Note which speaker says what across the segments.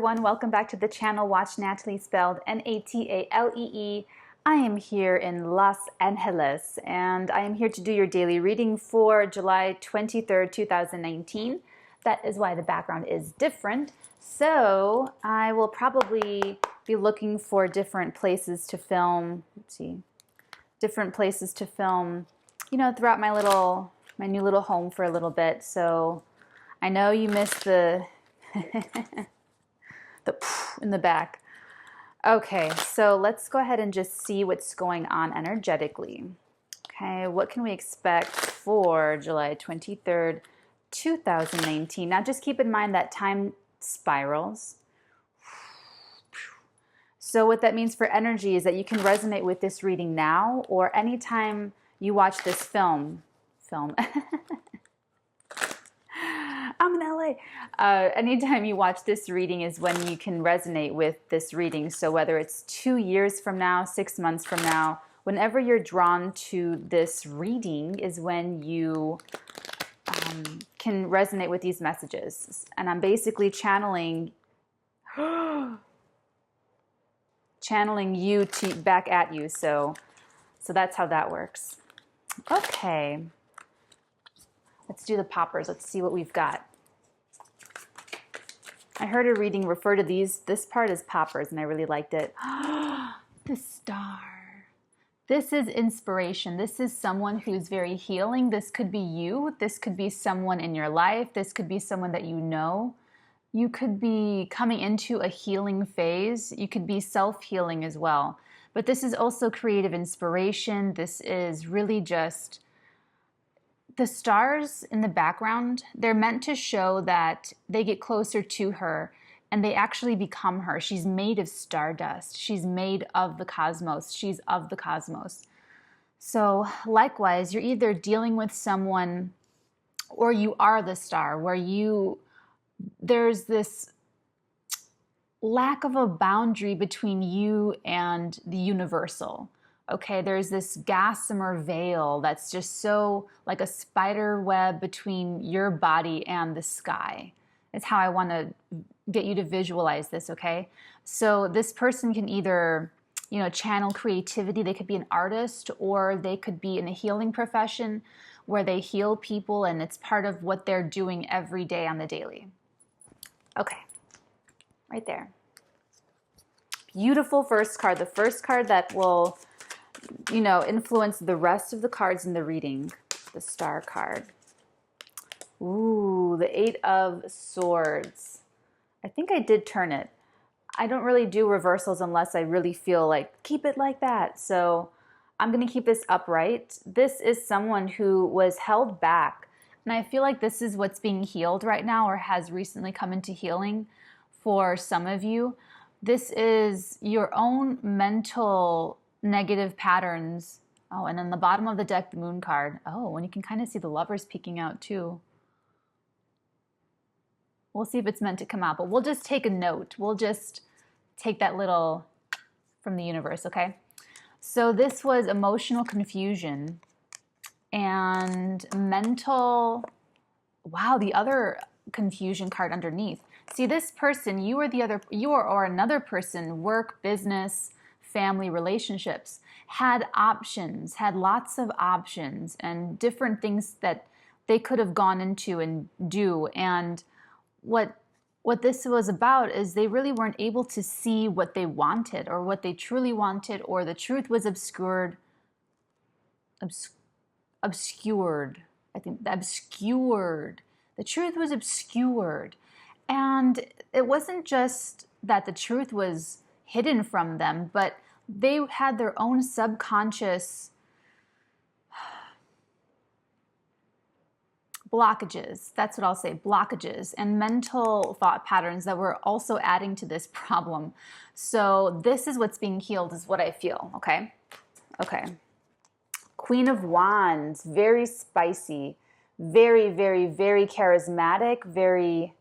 Speaker 1: everyone. Welcome back to the channel. Watch Natalie, spelled Natalee. I am here in Los Angeles, and I am here to do your daily reading for July 23rd, 2019. That is why the background is different. So I will probably be looking for different places to film. Let's see, different places to film, throughout my new little home for a little bit. So I know you missed the the in the back. Okay, so let's go ahead and just see what's going on energetically. Okay, what can we expect for July 23rd, 2019? Now just keep in mind that time spirals. So what that means for energy is that you can resonate with this reading now or anytime you watch this film. I'm in LA. Anytime you watch this reading is when you can resonate with this reading. So whether it's 2 years from now, 6 months from now, whenever you're drawn to this reading is when you can resonate with these messages. And I'm basically channeling you back at you. So that's how that works. Okay. Let's do the poppers. Let's see what we've got. I heard a reading refer to this part as poppers, and I really liked it. The star. This is inspiration. This is someone who's very healing. This could be you. This could be someone in your life. This could be someone that you know. You could be coming into a healing phase. You could be self-healing as well. But this is also creative inspiration. This is really just the stars in the background. They're meant to show that they get closer to her and they actually become her. She's made of stardust. She's made of the cosmos. She's of the cosmos. So likewise, you're either dealing with someone or you are the star, where there's this lack of a boundary between you and the universal. Okay, there's this gossamer veil that's just so like a spider web between your body and the sky. It's how I want to get you to visualize this, okay? So this person can either, channel creativity. They could be an artist, or they could be in a healing profession where they heal people and it's part of what they're doing every day on the daily. Okay, right there. Beautiful first card. The first card that will influence the rest of the cards in the reading, the star card. Ooh, the 8 of Swords. I think I did turn it. I don't really do reversals unless I really feel like, keep it like that. So I'm going to keep this upright. This is someone who was held back. And I feel like this is what's being healed right now, or has recently come into healing for some of you. This is your own mental negative patterns. Oh, and then the bottom of the deck, the Moon card. Oh, and you can kind of see the Lovers peeking out too. We'll see if it's meant to come out, but we'll just take a note. We'll just take that little from the universe, okay? So this was emotional confusion and mental, wow, the other confusion card underneath. See, this person, you or another person, work, business, family, relationships, had options, had lots of options and different things that they could have gone into and do. And what this was about is they really weren't able to see what they wanted or what they truly wanted, or the truth was obscured. Obscured. I think obscured. The truth was obscured. And it wasn't just that the truth was hidden from them, but they had their own subconscious blockages. That's what I'll say, blockages and mental thought patterns that were also adding to this problem. So this is what's being healed, is what I feel, okay? Okay. Queen of Wands, very spicy, very, very, very charismatic, very...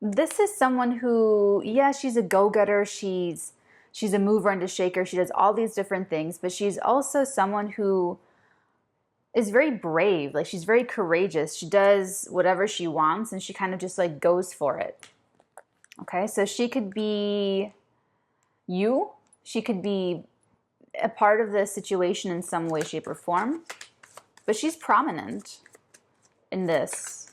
Speaker 1: this is someone who, yeah, she's a go-getter. She's a mover and a shaker. She does all these different things, but she's also someone who is very brave. Like, she's very courageous. She does whatever she wants and she kind of just like goes for it. Okay, so she could be you. She could be a part of the situation in some way, shape, or form. But she's prominent in this.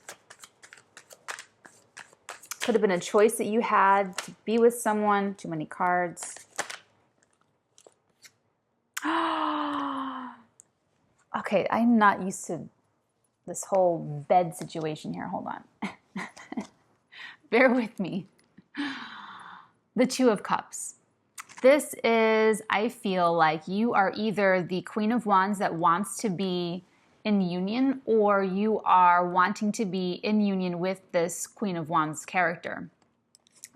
Speaker 1: Could have been a choice that you had to be with someone. Too many cards. Okay, I'm not used to this whole bed situation here. Hold on. Bear with me. The Two of Cups. This is, I feel like you are either the Queen of Wands that wants to be in union, or you are wanting to be in union with this Queen of Wands character.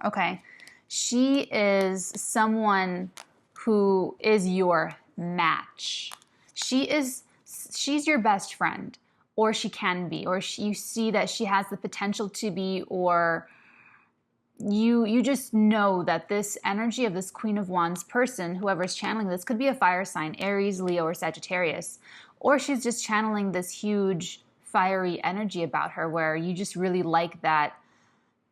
Speaker 1: Okay. She is someone who is your match. She's your best friend, or she can be, or you see that she has the potential to be, or you just know that this energy of this Queen of Wands person, whoever's channeling this, could be a fire sign, Aries, Leo, or Sagittarius. Or she's just channeling this huge fiery energy about her where you just really like that.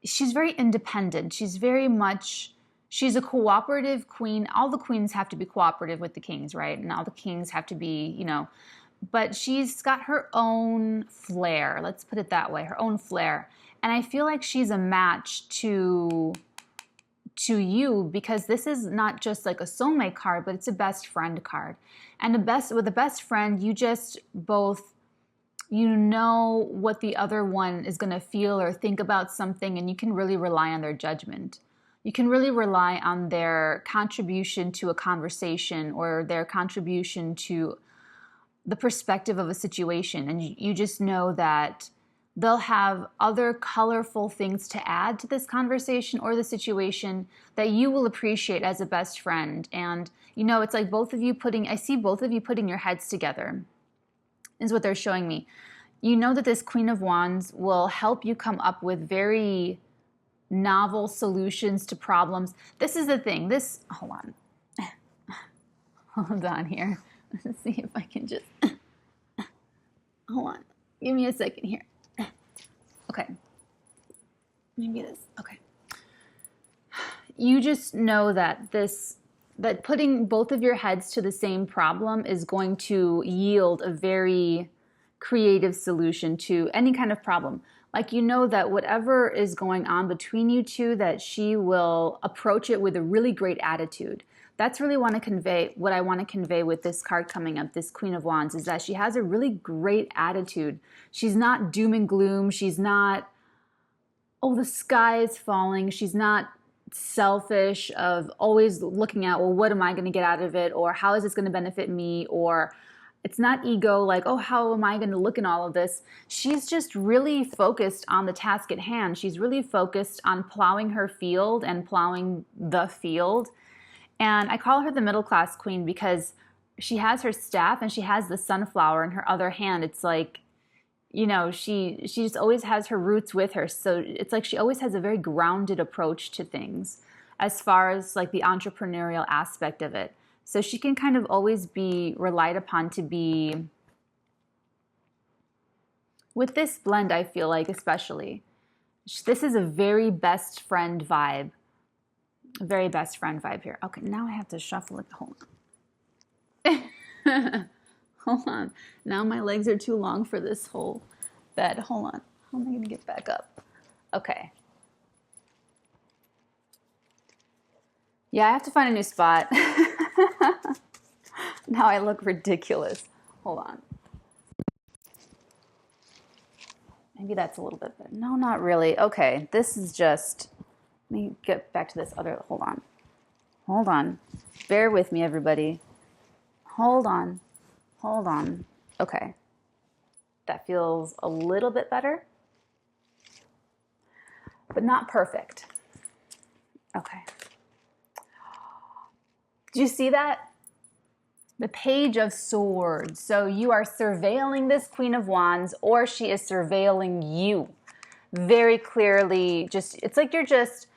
Speaker 1: She's very independent. She's a cooperative queen. All the queens have to be cooperative with the kings, right? And all the kings have to be, but she's got her own flair. Let's put it that way, her own flair. And I feel like she's a match to you, because this is not just like a soulmate card, but it's a best friend card. And with a best friend, you just both, what the other one is going to feel or think about something, and you can really rely on their judgment. You can really rely on their contribution to a conversation, or their contribution to the perspective of a situation. And you just know that they'll have other colorful things to add to this conversation or the situation that you will appreciate as a best friend. And, it's like I see both of you putting your heads together, is what they're showing me. You know that this Queen of Wands will help you come up with very novel solutions to problems. This is the thing. Hold on. Hold on here. Let's see if I can just, hold on. Give me a second here. Okay. Maybe this. Okay. You just know that that putting both of your heads to the same problem is going to yield a very creative solution to any kind of problem. Like, that whatever is going on between you two, that she will approach it with a really great attitude. That's really what I want to convey with this card coming up, this Queen of Wands, is that she has a really great attitude. She's not doom and gloom. She's not, the sky is falling. She's not selfish of always looking at, what am I going to get out of it? Or how is this going to benefit me? Or it's not ego, like, how am I going to look in all of this? She's just really focused on the task at hand. She's really focused on plowing her field and plowing the field. And I call her the middle class queen because she has her staff and she has the sunflower in her other hand. It's like, she just always has her roots with her. So it's like she always has a very grounded approach to things as far as like the entrepreneurial aspect of it. So she can kind of always be relied upon to be, with this blend, I feel like especially, this is a very best friend vibe. Very best friend vibe here. Okay, now I have to shuffle it. Hold on. Hold on. Now my legs are too long for this whole bed. Hold on. How am I going to get back up? Okay. Yeah, I have to find a new spot. Now I look ridiculous. Hold on. Maybe that's a little bit better. No, not really. Okay, this is just... Let me get back to this other... Hold on. Hold on. Bear with me, everybody. Hold on. Hold on. Okay. That feels a little bit better, but not perfect. Okay. Do you see that? The Page of Swords. So you are surveilling this Queen of Wands, or she is surveilling you. Very clearly, it's like you're just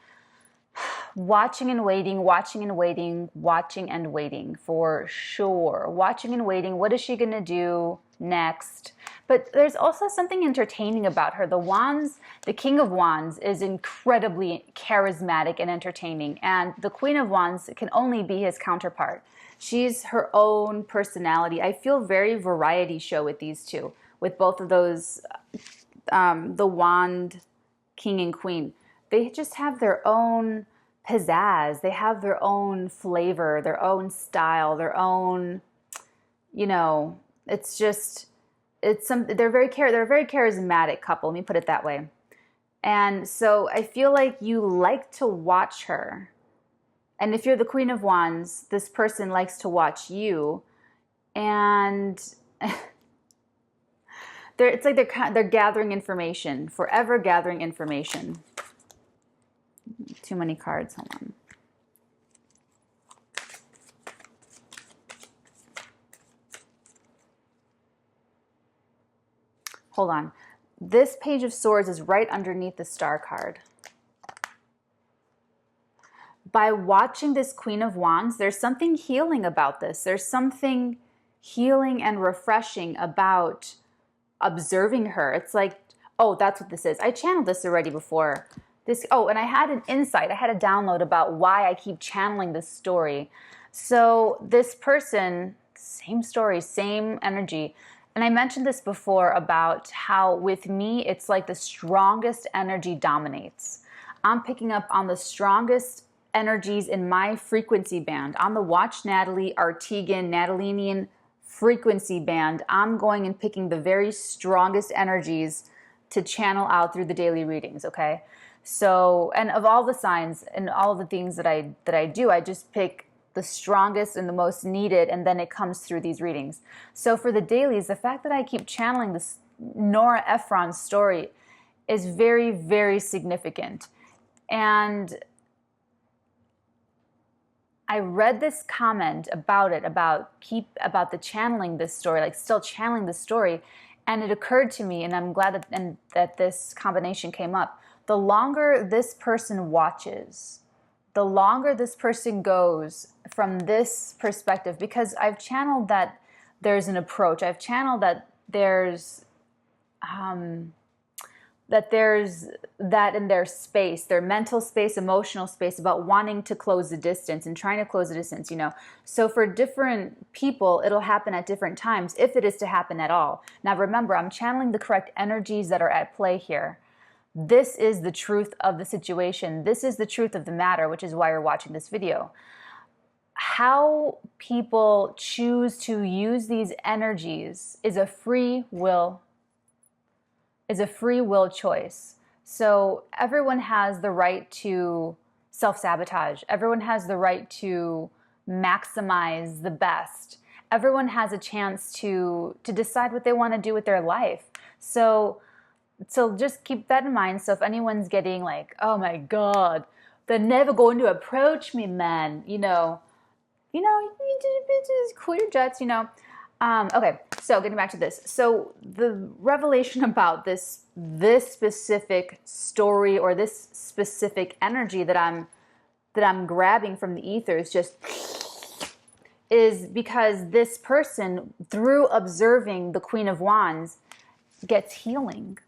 Speaker 1: Watching and waiting, watching and waiting, watching and waiting for sure. Watching and waiting. What is she going to do next? But there's also something entertaining about her. The Wands, the King of Wands is incredibly charismatic and entertaining. And the Queen of Wands can only be his counterpart. She's her own personality. I feel very variety show with these two, with both of those, the Wand King and Queen. They just have their own pizzazz. They have their own flavor, their own style, their own, you know, it's just, they're a very charismatic couple. Let me put it that way. And so I feel like you like to watch her. And if you're the Queen of Wands, this person likes to watch you. And it's like they're gathering information, forever gathering information. Too many cards, hold on. Hold on. This Page of Swords is right underneath the Star card. By watching this Queen of Wands, there's something healing about this. There's something healing and refreshing about observing her. It's like, oh, that's what this is. I channeled this already before. And I had an insight. I had a download about why I keep channeling this story. So this person, same story, same energy. And I mentioned this before about how with me, it's like the strongest energy dominates. I'm picking up on the strongest energies in my frequency band. On the Watch Natalie, Artegan, Natalinian frequency band, I'm going and picking the very strongest energies to channel out through the daily readings, okay? So, and of all the signs and all the things that I do, I just pick the strongest and the most needed, and then it comes through these readings. So for the dailies, the fact that I keep channeling this Nora Ephron story is very, very significant. And I read this comment about the channeling this story, like still channeling the story, and it occurred to me, and I'm glad that this combination came up. The longer this person watches, the longer this person goes from this perspective, because I've channeled that there's an approach. I've channeled that there's that in their space, their mental space, emotional space, about wanting to close the distance and trying to close the distance, you know. So for different people, it'll happen at different times, if it is to happen at all. Now remember, I'm channeling the correct energies that are at play here. This is the truth of the situation. This is the truth of the matter, which is why you're watching this video. How people choose to use these energies is a free will choice. So everyone has the right to self-sabotage. Everyone has the right to maximize the best. Everyone has a chance to decide what they want to do with their life. So just keep that in mind. So if anyone's getting like, oh my God, they're never going to approach me, man, you just cool your jets, Okay, so getting back to this. So the revelation about this specific story or this specific energy that I'm grabbing from the ether is because this person, through observing the Queen of Wands, gets healing.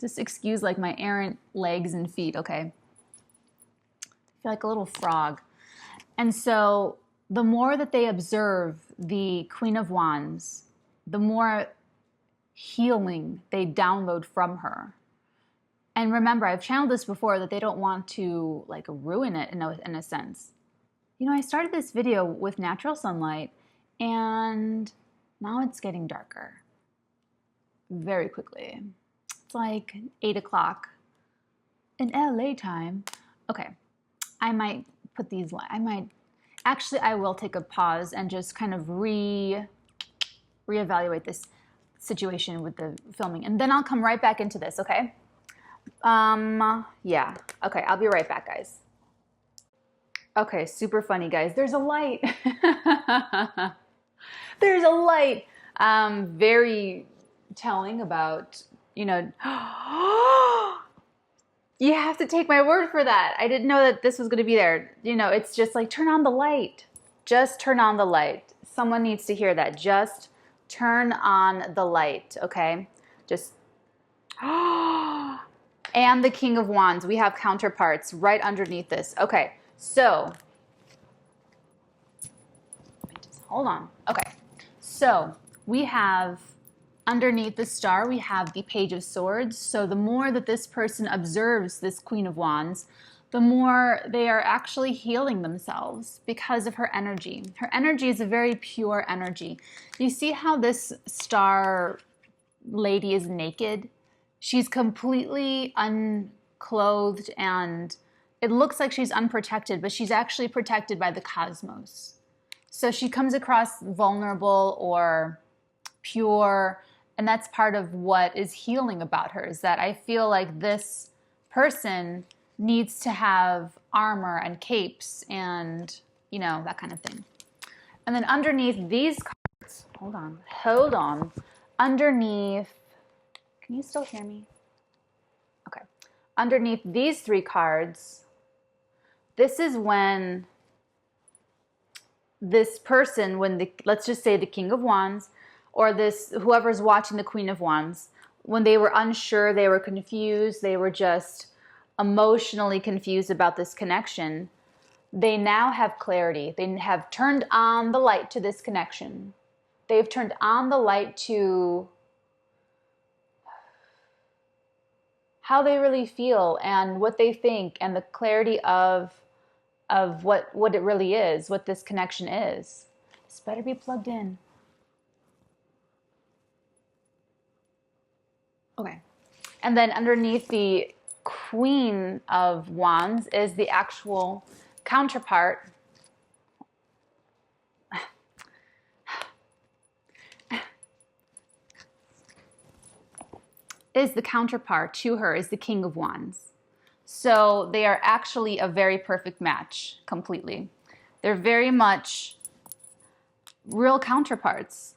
Speaker 1: Just excuse like my errant legs and feet, okay? I feel like a little frog. And so the more that they observe the Queen of Wands, the more healing they download from her. And remember, I've channeled this before, that they don't want to like ruin it in a sense. I started this video with natural sunlight, and now it's getting darker very quickly. It's like 8 o'clock in LA time. Okay, I might put these, I will take a pause and just kind of reevaluate this situation with the filming, and then I'll come right back into this, okay? Yeah, okay, I'll be right back, guys. Okay, super funny, guys. There's a light. There's a light. Very telling about, You have to take my word for that. I didn't know that this was going to be there. You know, it's just like, turn on the light. Just turn on the light. Someone needs to hear that. Just turn on the light, okay? Just, and the King of Wands. We have counterparts right underneath this. Okay, so, just hold on. Okay, so we have underneath the star, we have the Page of Swords. So the more that this person observes this Queen of Wands, the more they are actually healing themselves because of her energy. Her energy is a very pure energy. You see how this star lady is naked? She's completely unclothed and it looks like she's unprotected, but she's actually protected by the cosmos. So she comes across vulnerable or pure, and that's part of what is healing about her, is that I feel like this person needs to have armor and capes and, you know, that kind of thing. And then underneath these cards, hold on. Underneath, can you still hear me? Okay. Underneath these three cards, this is when this person, let's just say the King of Wands, or this, whoever's watching the Queen of Wands, when they were unsure, they were confused, they were just emotionally confused about this connection, they now have clarity. They have turned on the light to this connection. They've turned on the light to how they really feel and what they think and the clarity of what it really is, what this connection is. This better be plugged in. Okay. And then underneath the Queen of Wands is the actual counterpart. Is the counterpart to her is the King of Wands. So they are actually a very perfect match completely. They're very much real counterparts.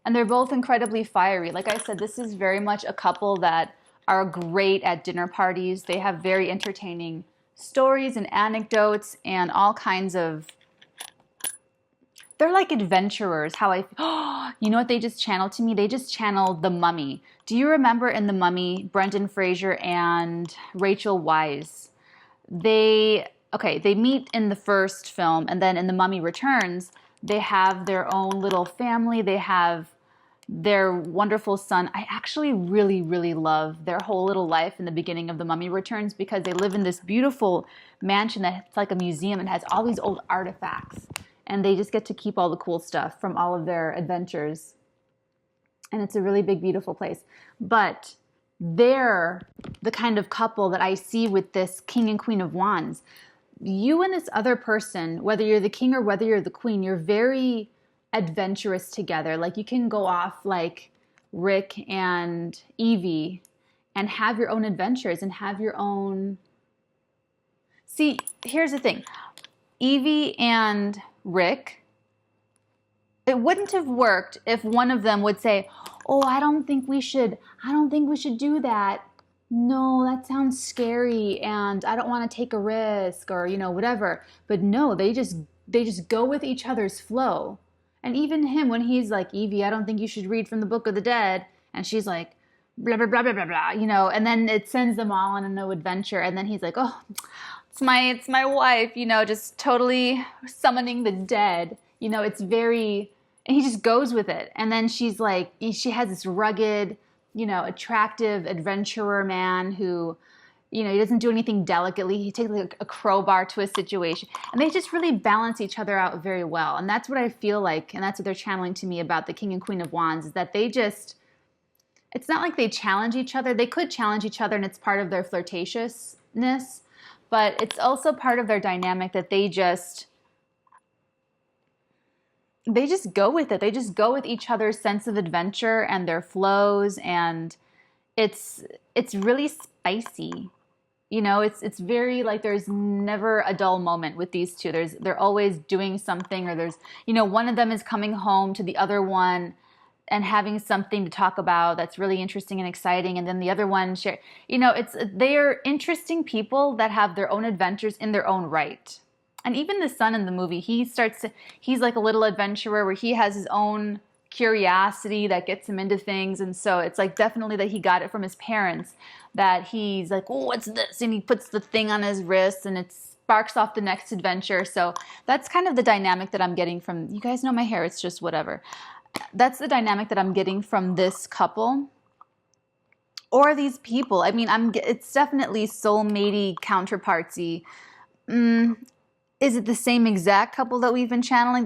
Speaker 1: And they're both incredibly fiery. Like I said, this is very much a couple that are great at dinner parties. They have very entertaining stories and anecdotes and all kinds of... They're like adventurers, how you know what they just channeled to me? They just channeled The Mummy. Do you remember in The Mummy, Brendan Fraser and Rachel Weisz? They meet in the first film, and then in The Mummy Returns, they have their own little family. They have their wonderful son. I actually really, really love their whole little life in the beginning of The Mummy Returns because they live in this beautiful mansion that's like a museum and has all these old artifacts. And they just get to keep all the cool stuff from all of their adventures. And it's a really big, beautiful place. But they're the kind of couple that I see with this King and Queen of Wands. You and this other person, whether you're the king or whether you're the queen, you're very adventurous together. Like you can go off like Rick and Evie and have your own adventures and have your own... See, here's the thing. Evie and Rick, it wouldn't have worked if one of them would say, oh, I don't think we should do that. No, that sounds scary and I don't want to take a risk or, you know, whatever. But no, they just go with each other's flow. And even him, when he's like, Evie, I don't think you should read from the Book of the Dead. And she's like, blah, blah, blah, blah, blah, blah, you know, and then it sends them all on a new adventure. And then he's like, oh, it's my wife, you know, just totally summoning the dead. You know, it's very, and he just goes with it. And then she's like, she has this rugged, you know, attractive adventurer man who, you know, he doesn't do anything delicately. He takes like a crowbar to a situation. And they just really balance each other out very well. And that's what I feel like, and that's what they're channeling to me about the King and Queen of Wands, is that they just, it's not like they challenge each other. They could challenge each other and it's part of their flirtatiousness. But it's also part of their dynamic that they just go with it. They just go with each other's sense of adventure and their flows, and it's really spicy. You know, it's very like there's never a dull moment with these two. They're always doing something, or there's, you know, one of them is coming home to the other one and having something to talk about that's really interesting and exciting, and then the other one share, you know, they're interesting people that have their own adventures in their own right. And even the son in the movie, he's like a little adventurer where he has his own curiosity that gets him into things. And so it's like definitely that he got it from his parents, that he's like, oh, what's this? And he puts the thing on his wrist and it sparks off the next adventure. So that's kind of the dynamic that I'm getting from, you guys know my hair, it's just whatever. That's the dynamic that I'm getting from this couple or these people. I mean, it's definitely soulmatey, counterpartsy. Is it the same exact couple that we've been channeling?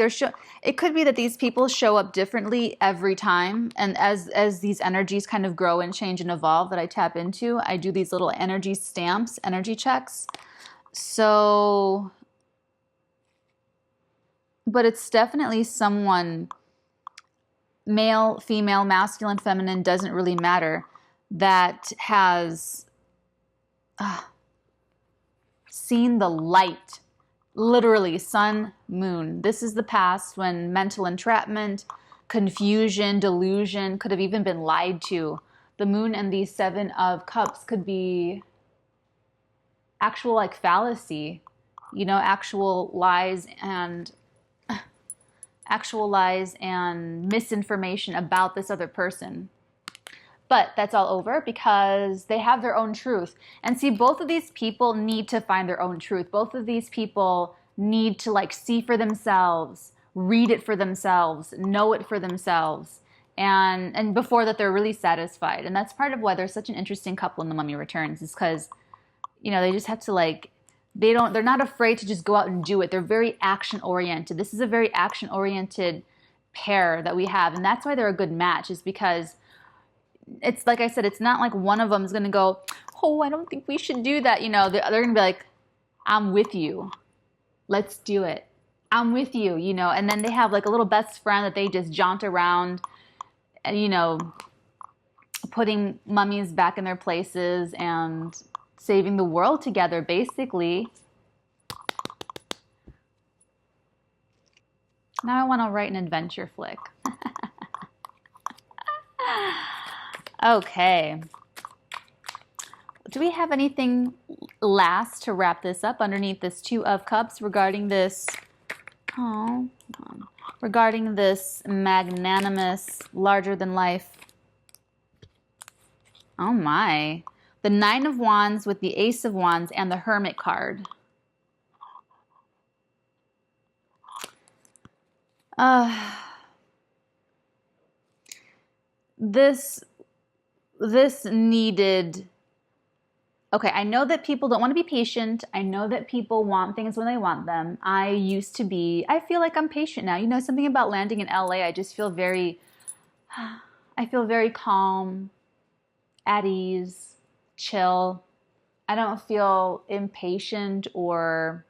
Speaker 1: It could be that these people show up differently every time, and as these energies kind of grow and change and evolve that I tap into, I do these little energy stamps, energy checks. So, but it's definitely someone, male, female, masculine, feminine, doesn't really matter, that has seen the light. Literally, sun, moon. This is the past when mental entrapment, confusion, delusion could have even been lied to. The moon and the Seven of Cups could be actual like fallacy, you know, actual lies and misinformation about this other person. But that's all over because they have their own truth. And see, both of these people need to find their own truth. Both of these people need to like see for themselves, read it for themselves, know it for themselves. And before that, they're really satisfied. And that's part of why they're such an interesting couple in The Mummy Returns, is because, you know, they just have to like, they're not afraid to just go out and do it. They're very action oriented. This is a very action oriented pair that we have. And that's why they're a good match, is because it's like I said, it's not like one of them is going to go, oh, I don't think we should do that. You know, they're going to be like, I'm with you. Let's do it. I'm with you, you know. And then they have like a little best friend that they just jaunt around and, you know, putting mummies back in their places and saving the world together, basically. Now I want to write an adventure flick. Okay. Do we have anything last to wrap this up underneath this Two of Cups regarding this, regarding this magnanimous, larger than life? Oh my. The Nine of Wands with the Ace of Wands and the Hermit card. This needed, okay, I know that people don't want to be patient. I know that people want things when they want them. I feel like I'm patient now. You know, something about landing in LA, I feel very calm, at ease, chill. I don't feel impatient or,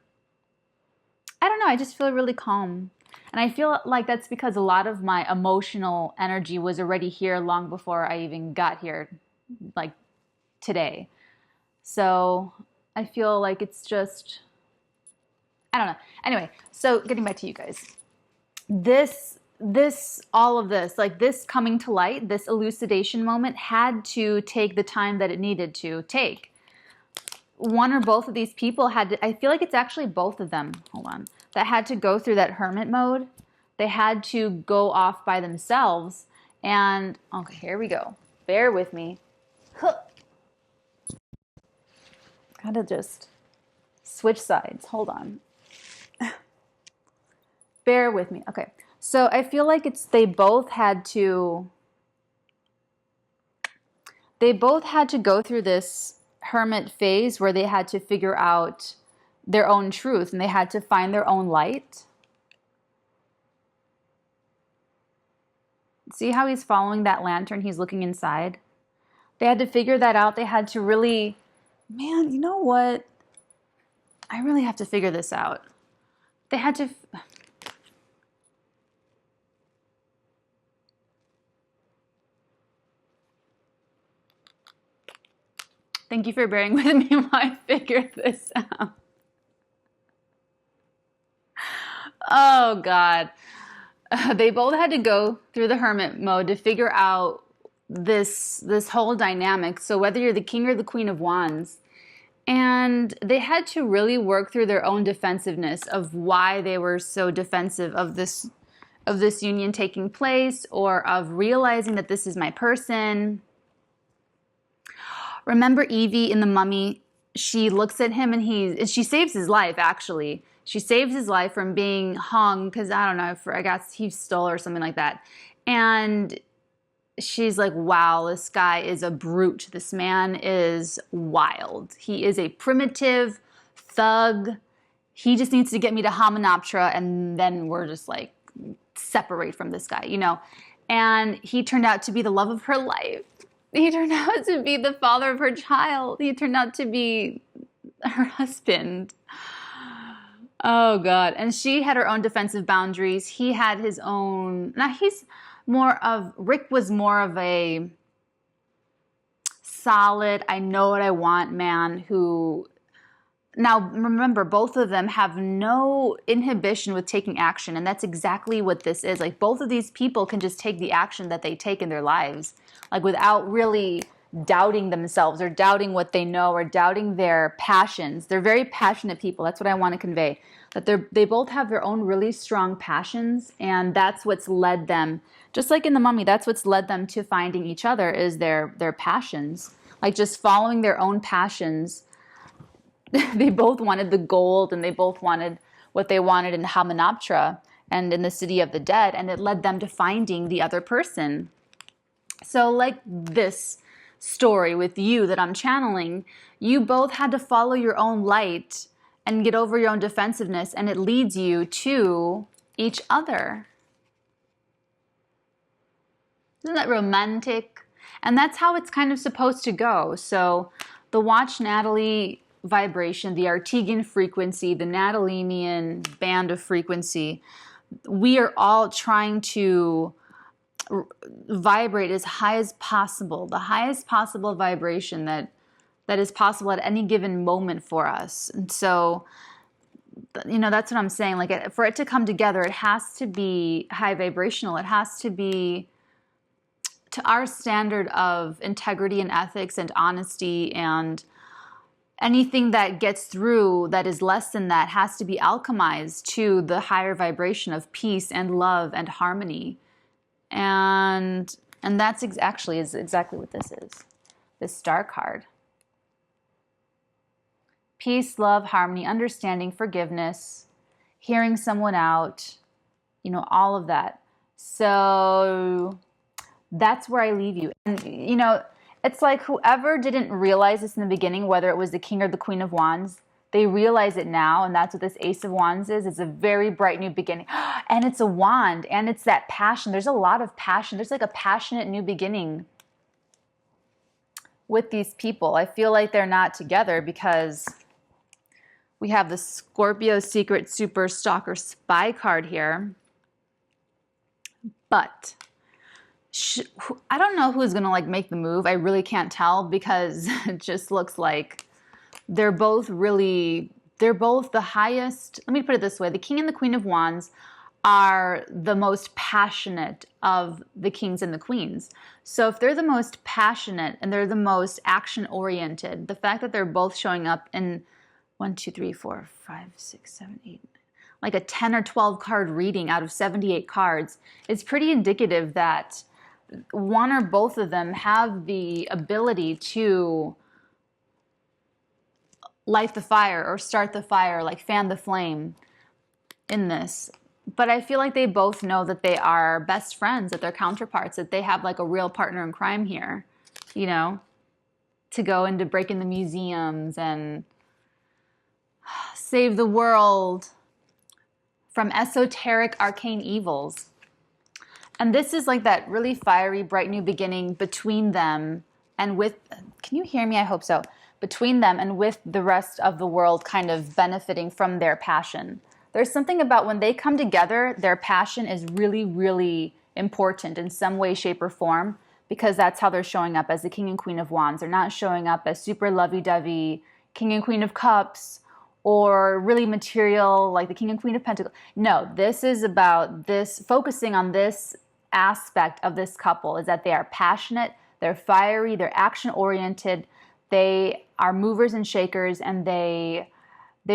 Speaker 1: I don't know, I just feel really calm. And I feel like that's because a lot of my emotional energy was already here long before I even got here, like today. So I feel like it's just, I don't know. Anyway, so getting back to you guys. All of this, like this coming to light, this elucidation moment had to take the time that it needed to take. One or both of these people had to, I feel like it's actually both of them, hold on, that had to go through that hermit mode. They had to go off by themselves. And, okay, here we go. Bear with me. Gotta just switch sides. Hold on. Bear with me. Okay. So I feel like they both had to go through this hermit phase where they had to figure out their own truth and they had to find their own light. See how he's following that lantern? He's looking inside. They had to figure that out. They had to really, man, you know what? I really have to figure this out. They had to, thank you for bearing with me while I figured this out. Oh, God. They both had to go through the hermit mode to figure out this whole dynamic. So whether you're the king or the queen of wands, and they had to really work through their own defensiveness of why they were so defensive of this union taking place, or of realizing that this is my person. Remember Evie in The Mummy? She looks at him and she saves his life, actually. She saves his life from being hung because, I don't know, I guess he stole or something like that. And she's like, wow, this guy is a brute. This man is wild. He is a primitive thug. He just needs to get me to Hamunaptra, and then we're just like, separate from this guy, you know? And he turned out to be the love of her life. He turned out to be the father of her child. He turned out to be her husband. Oh, God. And she had her own defensive boundaries. He had his own. Now, Rick was more of a solid, I know what I want man who. Now, remember, both of them have no inhibition with taking action, and that's exactly what this is. Like, both of these people can just take the action that they take in their lives, like, without really doubting themselves or doubting what they know or doubting their passions. They're very passionate people. That's what I want to convey. That they both have their own really strong passions, and that's what's led them, just like in The Mummy, that's what's led them to finding each other, is their passions. Like, just following their own passions. They both wanted the gold, and they both wanted what they wanted in Hamunaptra and in the city of the dead, and it led them to finding the other person. So like this story with you that I'm channeling, you both had to follow your own light and get over your own defensiveness, and it leads you to each other. Isn't that romantic? And that's how it's kind of supposed to go. So the Watch Natalie vibration, the Artesian frequency, the Natalinian band of frequency, we are all trying to vibrate as high as possible, the highest possible vibration that is possible at any given moment for us. And so, you know, that's what I'm saying. Like, for it to come together, it has to be high vibrational. It has to be to our standard of integrity and ethics and honesty, and anything that gets through that is less than that has to be alchemized to the higher vibration of peace and love and harmony. And that's exactly what this is. This Star card. Peace, love, harmony, understanding, forgiveness, hearing someone out, you know, all of that. So that's where I leave you. And, you know, it's like whoever didn't realize this in the beginning, whether it was the King or the Queen of Wands, they realize it now, and that's what this Ace of Wands is. It's a very bright new beginning. And it's a wand, and it's that passion. There's a lot of passion. There's like a passionate new beginning with these people. I feel like they're not together because we have the Scorpio Secret Super Stalker Spy card here. But I don't know who's going to like make the move. I really can't tell, because it just looks like they're both the highest. Let me put it this way. The King and the Queen of Wands are the most passionate of the kings and the queens. So if they're the most passionate and they're the most action oriented, the fact that they're both showing up in 1, 2, 3, 4, 5, 6, 7, 8, like a 10 or 12 card reading out of 78 cards is pretty indicative that one or both of them have the ability to light the fire or start the fire, like fan the flame in this. But I feel like they both know that they are best friends, that they're counterparts, that they have like a real partner in crime here, you know, to go and to break in the museums and save the world from esoteric arcane evils. And this is like that really fiery, bright new beginning between them and with, can you hear me? I hope so. Between them and with the rest of the world kind of benefiting from their passion. There's something about when they come together, their passion is really, really important in some way, shape, or form, because that's how they're showing up as the King and Queen of Wands. They're not showing up as super lovey-dovey King and Queen of Cups or really material, like the King and Queen of Pentacles. No, this is about this, focusing on this aspect of this couple, is that they are passionate, they're fiery, they're action oriented, they are movers and shakers, and they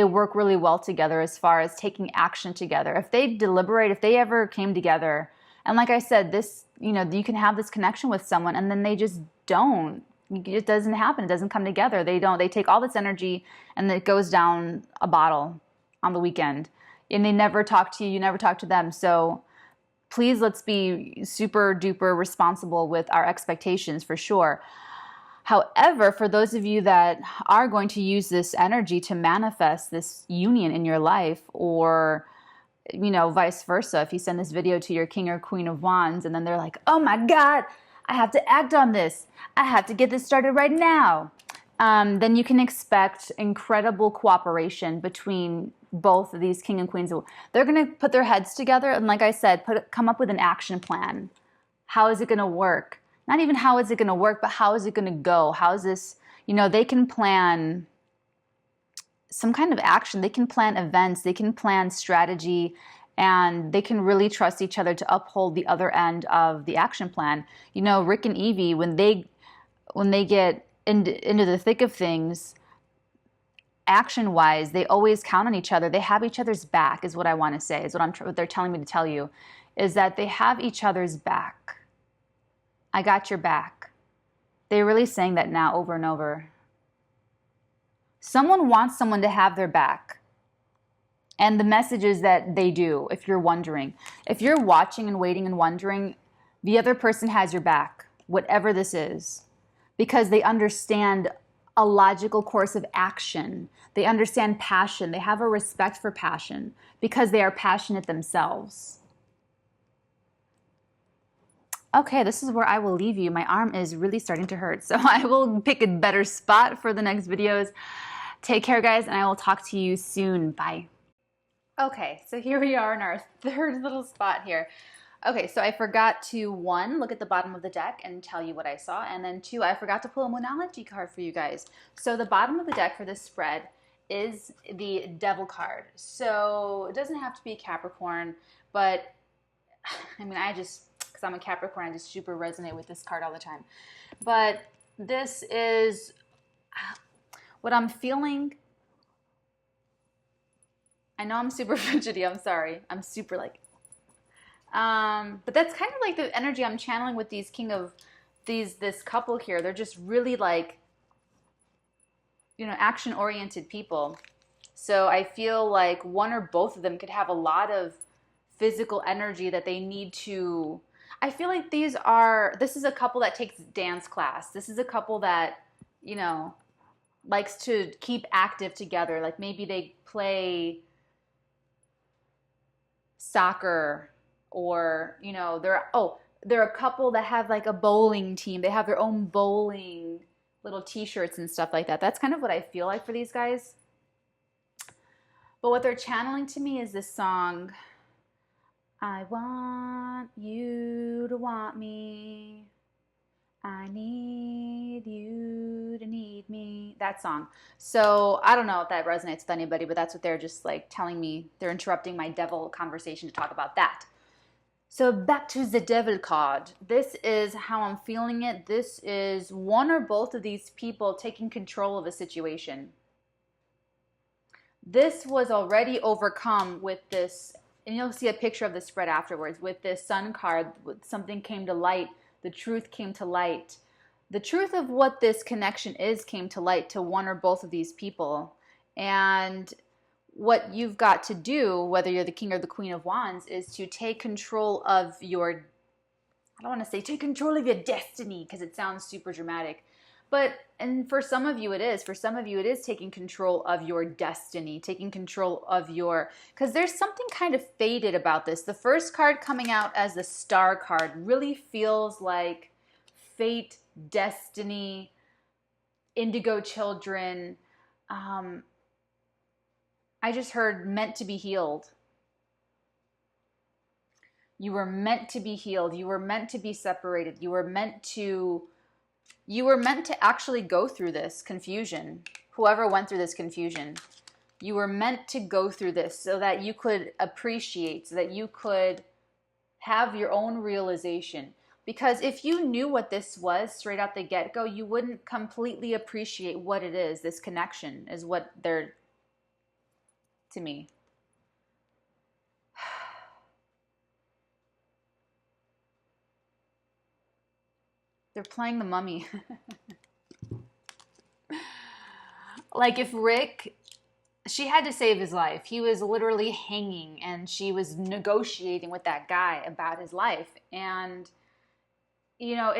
Speaker 1: work really well together as far as taking action together. If they deliberate, if they ever came together, and like I said, this, you know, you can have this connection with someone and then they just don't. It doesn't happen. It doesn't come together. They take all this energy and it goes down a bottle on the weekend. And they never talk to you, you never talk to them. So please, let's be super duper responsible with our expectations for sure. However, for those of you that are going to use this energy to manifest this union in your life, or, you know, vice versa, if you send this video to your King or Queen of Wands and then they're like, oh my God, I have to act on this, I have to get this started right now, then you can expect incredible cooperation between both of these King and Queens. They're going to put their heads together and, like I said, come up with an action plan. How is it going to work? Not even how is it going to work, but how is it going to go? How is this, you know, they can plan some kind of action. They can plan events. They can plan strategy, and they can really trust each other to uphold the other end of the action plan. You know, Rick and Evie, when they get into the thick of things, action-wise, they always count on each other. They have each other's back, is what I want to say, is what they're telling me to tell you, is that they have each other's back. I got your back. They're really saying that now over and over. Someone wants someone to have their back. And the message is that they do, if you're wondering. If you're watching and waiting and wondering, the other person has your back, whatever this is, because they understand a logical course of action. They understand passion. They have a respect for passion because they are passionate themselves. Okay, this is where I will leave you. My arm is really starting to hurt, so I will pick a better spot for the next videos. Take care, guys, and I will talk to you soon. Bye. Okay, so here we are in our third little spot here. Okay, so I forgot to, 1, look at the bottom of the deck and tell you what I saw, and then 2, I forgot to pull a Moonology card for you guys. So the bottom of the deck for this spread is the Devil card. So it doesn't have to be Capricorn, but I mean, because I'm a Capricorn, I just super resonate with this card all the time. But this is what I'm feeling. I know I'm super fidgety, I'm sorry. I'm super like, but that's kind of like the energy I'm channeling with these this couple here. They're just really like, you know, action-oriented people. So I feel like one or both of them could have a lot of physical energy that they need to, I feel like this is a couple that takes dance class. This is a couple that, you know, likes to keep active together. Like maybe they play soccer, or, you know, they're a couple that have like a bowling team. They have their own bowling little t-shirts and stuff like that. That's kind of what I feel like for these guys. But what they're channeling to me is this song, I want you to want me, I need you to need me. That song. So I don't know if that resonates with anybody, but that's what they're just like telling me. They're interrupting my devil conversation to talk about that. So back to the Devil card. This is how I'm feeling it. This is one or both of these people taking control of a situation. This was already overcome with this, and you'll see a picture of the spread afterwards, with this Sun card. Something came to light. The truth came to light. The truth of what this connection is came to light to one or both of these people. And what you've got to do, whether you're the King or the Queen of Wands, is to take control of your, I don't want to say take control of your destiny because it sounds super dramatic. But, and for some of you it is. For some of you it is taking control of your destiny, taking control of your, because there's something kind of faded about this. The first card coming out as the Star card really feels like fate, destiny, indigo children. I just heard meant to be healed. You were meant to be healed. You were meant to be separated. You were meant to actually go through this confusion. Whoever went through this confusion. You were meant to go through this so that you could appreciate, so that you could have your own realization. Because if you knew what this was straight out the get-go, you wouldn't completely appreciate what it is. This connection is what they're, to me. They're playing the mummy. Like if Rick, she had to save his life. He was literally hanging and she was negotiating with that guy about his life. And, you know,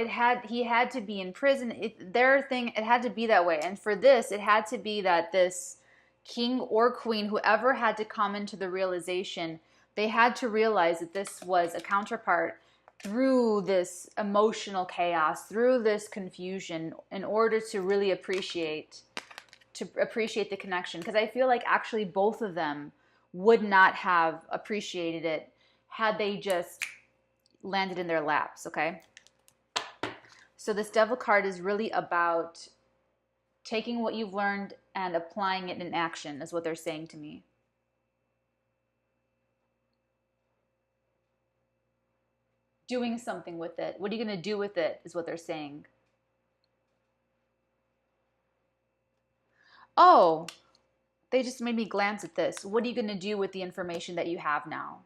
Speaker 1: he had to be in prison. It had to be that way. And for this, it had to be that this king or queen, whoever had to come into the realization, they had to realize that this was a counterpart through this emotional chaos, through this confusion, in order to really appreciate the connection. Because I feel like actually both of them would not have appreciated it had they just landed in their laps, okay? So this Devil card is really about taking what you've learned and applying it in action, is what they're saying to me. Doing something with it. What are you going to do with it, is what they're saying. Oh, they just made me glance at this. What are you going to do with the information that you have now?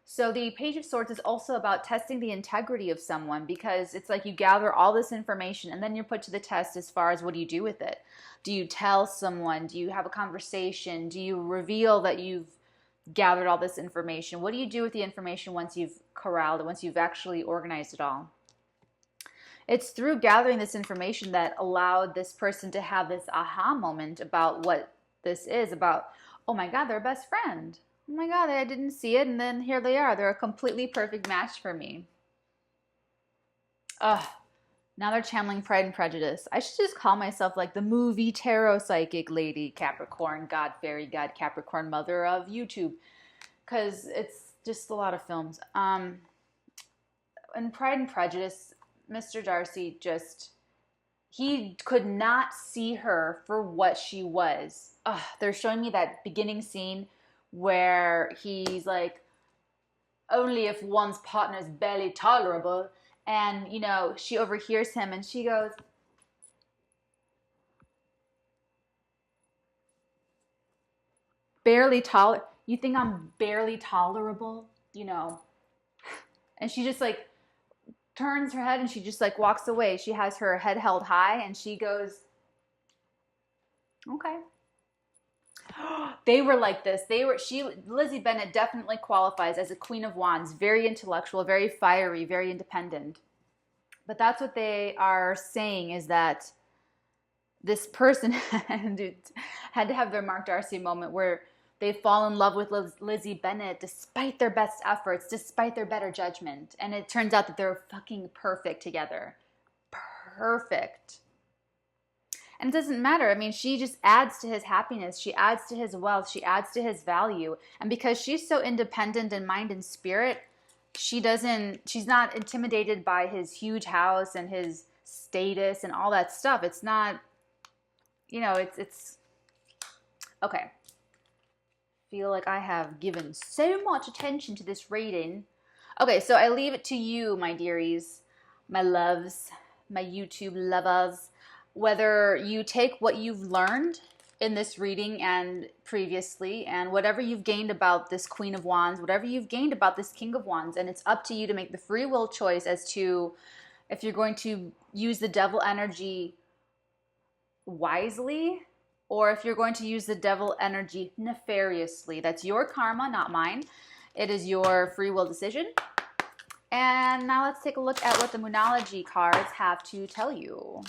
Speaker 1: So the Page of Swords is also about testing the integrity of someone, because it's like you gather all this information and then you're put to the test as far as what do you do with it? Do you tell someone? Do you have a conversation? Do you reveal that you've gathered all this information? What do you do with the information once you've corralled it, once you've actually organized it all? It's through gathering this information that allowed this person to have this aha moment about what this is about. Oh my God, they're a best friend. Oh my God, I didn't see it, and then here they are. They're a completely perfect match for me. Ugh. Now they're channeling Pride and Prejudice. I should just call myself like the movie tarot psychic lady, Capricorn, God, fairy god, Capricorn, mother of YouTube. Because it's just a lot of films. In Pride and Prejudice, Mr. Darcy he could not see her for what she was. They're showing me that beginning scene where he's like, only if one's partner is barely tolerable. And, you know, she overhears him and she goes, you think I'm barely tolerable? You know. And she just like turns her head and she just like walks away. She has her head held high and she goes, okay. They were like this. Lizzie Bennet definitely qualifies as a Queen of Wands, very intellectual, very fiery, very independent. But that's what they are saying, is that this person had to have their Mark Darcy moment where they fall in love with Lizzie Bennet despite their best efforts, despite their better judgment. And it turns out that they're fucking perfect together. Perfect. And it doesn't matter. I mean, she just adds to his happiness. She adds to his wealth. She adds to his value. And because she's so independent in mind and spirit, she's not intimidated by his huge house and his status and all that stuff. It's not, you know, it's okay. Feel like I have given so much attention to this reading. Okay, so I leave it to you, my dearies, my loves, my YouTube lovers, whether you take what you've learned in this reading and previously, and whatever you've gained about this Queen of Wands, whatever you've gained about this King of Wands, and it's up to you to make the free will choice as to if you're going to use the devil energy wisely, or if you're going to use the devil energy nefariously. That's your karma, not mine. It is your free will decision. And now let's take a look at what the Moonology cards have to tell you.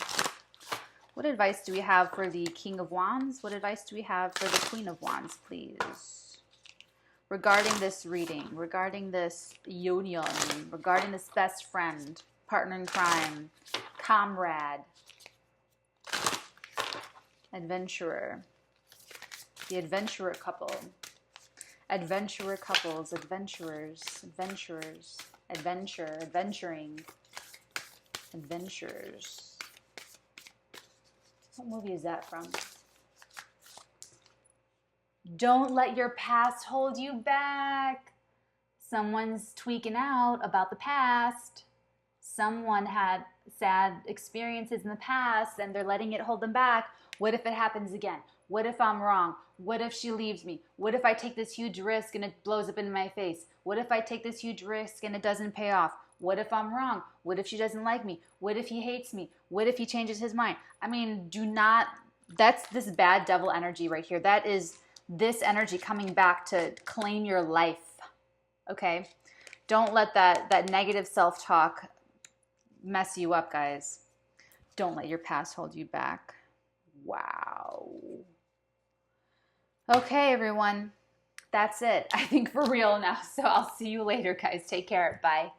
Speaker 1: What advice do we have for the King of Wands? What advice do we have for the Queen of Wands, please? Regarding this reading, regarding this union, regarding this best friend, partner in crime, comrade, adventurer, the adventurer couple, adventurer couples, adventurers, adventurers, adventure, adventuring, adventurers. What movie is that from? Don't let your past hold you back. Someone's tweaking out about the past. Someone had sad experiences in the past and they're letting it hold them back. What if it happens again? What if I'm wrong? What if she leaves me? What if I take this huge risk and it blows up in my face? What if I take this huge risk and it doesn't pay off? What if I'm wrong? What if she doesn't like me? What if he hates me? What if he changes his mind? I mean, do not, that's this bad devil energy right here. That is this energy coming back to claim your life. Okay? Don't let that negative self-talk mess you up, guys. Don't let your past hold you back. Wow. Okay, everyone. That's it. I think for real now. So I'll see you later, guys. Take care. Bye.